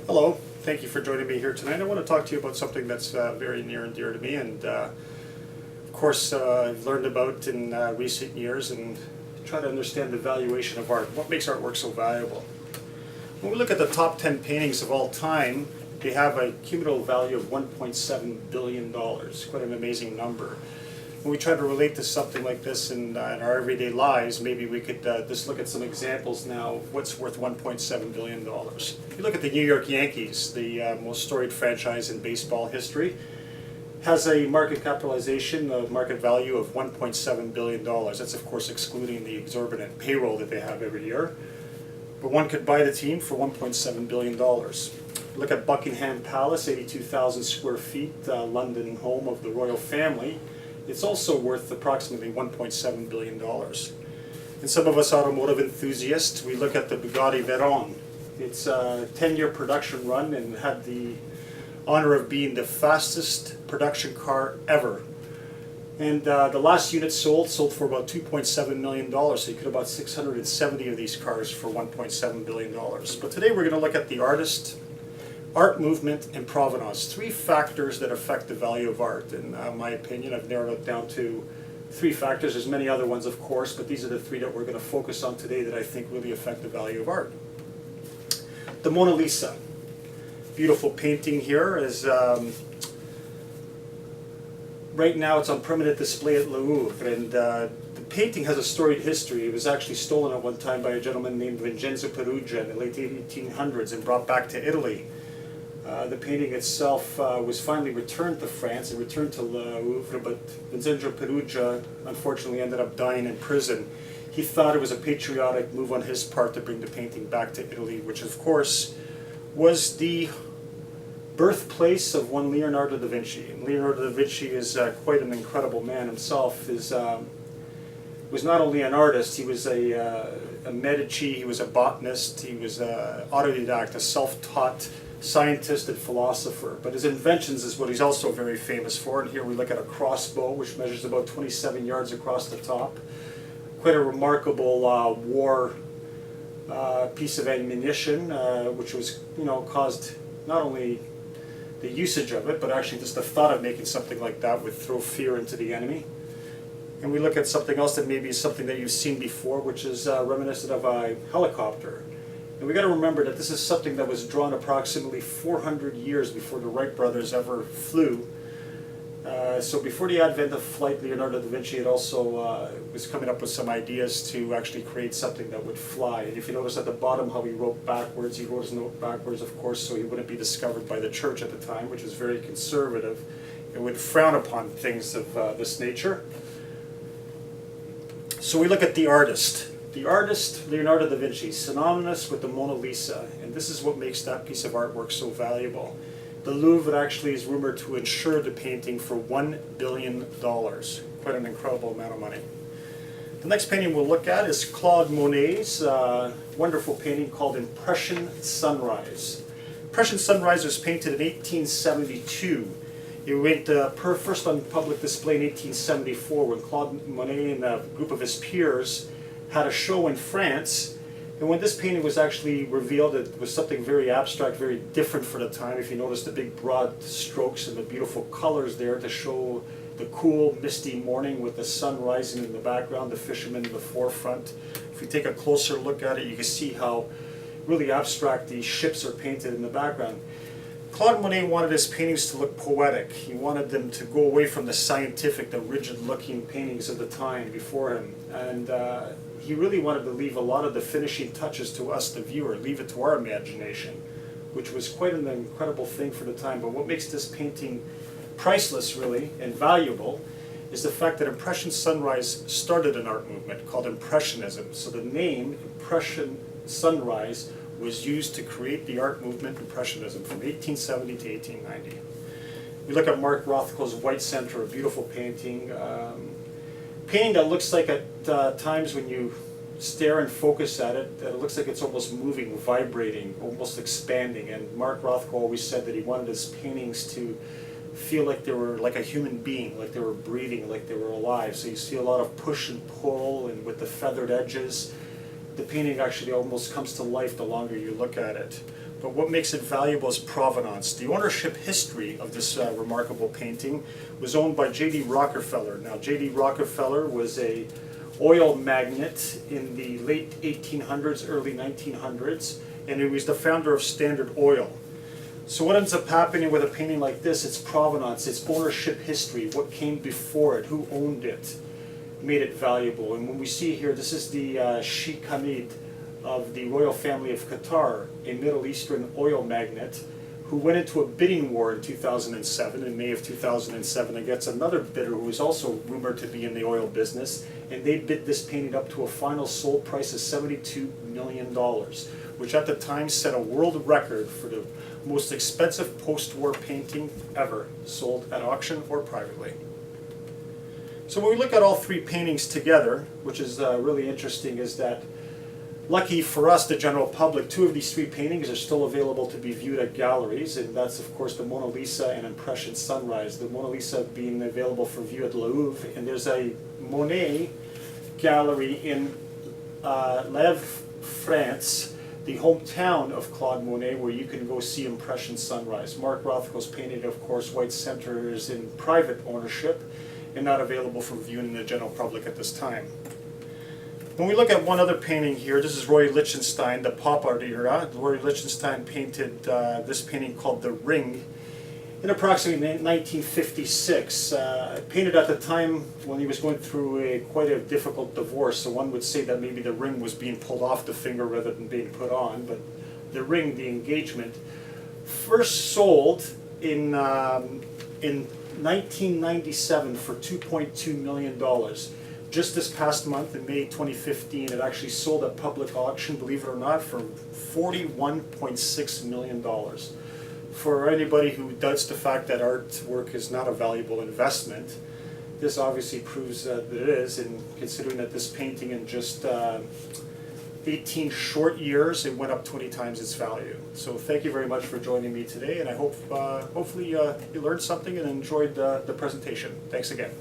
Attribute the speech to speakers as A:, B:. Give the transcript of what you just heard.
A: Hello, thank you for joining me here tonight. I want to talk to you about something that's very near and dear to me, and of course I've learned about in recent years and try to understand the valuation of art. What makes artwork so valuable? When we look at the top 10 paintings of all time, they have a cumulative value of $1.7 billion, quite an amazing number. When we try to relate to something like this in our everyday lives, maybe we could just look at some examples now of what's worth $1.7 billion. If you look at the New York Yankees, the most storied franchise in baseball history, has a market capitalization, a market value of $1.7 billion. That's of course excluding the exorbitant payroll that they have every year. But one could buy the team for $1.7 billion. Look at Buckingham Palace, 82,000 square feet, London home of the royal family. It's also worth approximately $1.7 billion. And some of us automotive enthusiasts, we look at the Bugatti Veyron. It's a 10-year production run and had the honor of being the fastest production car ever. And the last unit sold for about $2.7 million, so you could have bought 670 of these cars for $1.7 billion. But today we're going to look at the artist, art movement, and provenance. Three factors that affect the value of art. In my opinion, I've narrowed it down to three factors. There's many other ones, of course, but these are the three that we're going to focus on today that I think really affect the value of art. The Mona Lisa. Beautiful painting here. Right now it's on permanent display at Louvre, and the painting has a storied history. It was actually stolen at one time by a gentleman named Vincenzo Perugia in the late 1800s and brought back to Italy. The painting itself was finally returned to France and returned to Louvre, but Vincenzo Perugia unfortunately ended up dying in prison. He thought it was a patriotic move on his part to bring the painting back to Italy, which of course was the birthplace of one Leonardo da Vinci. And Leonardo da Vinci is quite an incredible man himself. Was not only an artist, he was a Medici, he was a botanist, he was an autodidact, a self-taught scientist and philosopher. But his inventions is what he's also very famous for. And here we look at a crossbow, which measures about 27 yards across the top. Quite a remarkable war piece of ammunition, which was, caused not only the usage of it, but actually just the thought of making something like that would throw fear into the enemy. And we look at something else that maybe is something that you've seen before, which is reminiscent of a helicopter. And we got to remember that this is something that was drawn approximately 400 years before the Wright brothers ever flew. So before the advent of flight, Leonardo da Vinci had also was coming up with some ideas to actually create something that would fly. And if you notice at the bottom how he wrote backwards, he wrote his note backwards, of course, so he wouldn't be discovered by the church at the time, which was very conservative. It would frown upon things of this nature. So we look at the artist. The artist, Leonardo da Vinci, synonymous with the Mona Lisa, and this is what makes that piece of artwork so valuable. The Louvre actually is rumored to insure the painting for $1 billion. Quite an incredible amount of money. The next painting we'll look at is Claude Monet's wonderful painting called Impression Sunrise. Impression Sunrise was painted in 1872. It went first on public display in 1874 when Claude Monet and a group of his peers had a show in France. And when this painting was actually revealed, it was something very abstract, very different for the time. If you notice the big broad strokes and the beautiful colors there to show the cool, misty morning with the sun rising in the background, the fishermen in the forefront. If you take a closer look at it, you can see how really abstract these ships are painted in the background. Claude Monet wanted his paintings to look poetic. He wanted them to go away from the scientific, the rigid-looking paintings of the time before him. And he really wanted to leave a lot of the finishing touches to us, the viewer, leave it to our imagination, which was quite an incredible thing for the time. But what makes this painting priceless, really, and valuable is the fact that Impression Sunrise started an art movement called Impressionism. So the name Impression Sunrise was used to create the art movement Impressionism from 1870 to 1890. We look at Mark Rothko's White Center, a beautiful painting. Painting that looks like at times when you stare and focus at it, that it looks like it's almost moving, vibrating, almost expanding. And Mark Rothko always said that he wanted his paintings to feel like they were like a human being, like they were breathing, like they were alive. So you see a lot of push and pull, and with the feathered edges, the painting actually almost comes to life the longer you look at it. but what makes it valuable is provenance. The ownership history of this remarkable painting was owned by J.D. Rockefeller. Now, J.D. Rockefeller was a oil magnate in the late 1800s, early 1900s, and he was the founder of Standard Oil. So what ends up happening with a painting like this, it's provenance, it's ownership history, what came before it, who owned it, made it valuable. And when we see here, this is the Sheikh Hamid of the royal family of Qatar, a Middle Eastern oil magnate who went into a bidding war in 2007, in May of 2007, against another bidder who was also rumored to be in the oil business, and they bid this painting up to a final sold price of $72 million, which at the time set a world record for the most expensive post-war painting ever sold at auction or privately. So when we look at all three paintings together, which is really interesting, is that lucky for us, the general public, two of these three paintings are still available to be viewed at galleries, and that's of course the Mona Lisa and Impression Sunrise. The Mona Lisa being available for view at Le Louvre, and there's a Monet gallery in Lèvres, France, the hometown of Claude Monet, where you can go see Impression Sunrise. Mark Rothko's painting, of course, White Center, is in private ownership and not available for viewing in the general public at this time. When we look at one other painting here, this is Roy Lichtenstein, the pop art era. Roy Lichtenstein painted this painting called The Ring in approximately 1956. Painted at the time when he was going through quite a difficult divorce, so one would say that maybe the ring was being pulled off the finger rather than being put on, but the ring, the engagement, first sold in 1997 for $2.2 million. Just this past month, in May 2015, it actually sold at public auction, believe it or not, for $41.6 million. For anybody who doubts the fact that artwork is not a valuable investment, this obviously proves that it is, and considering that this painting in just 18 short years, it went up 20 times its value. So thank you very much for joining me today, and I hope hopefully you learned something and enjoyed the presentation. Thanks again.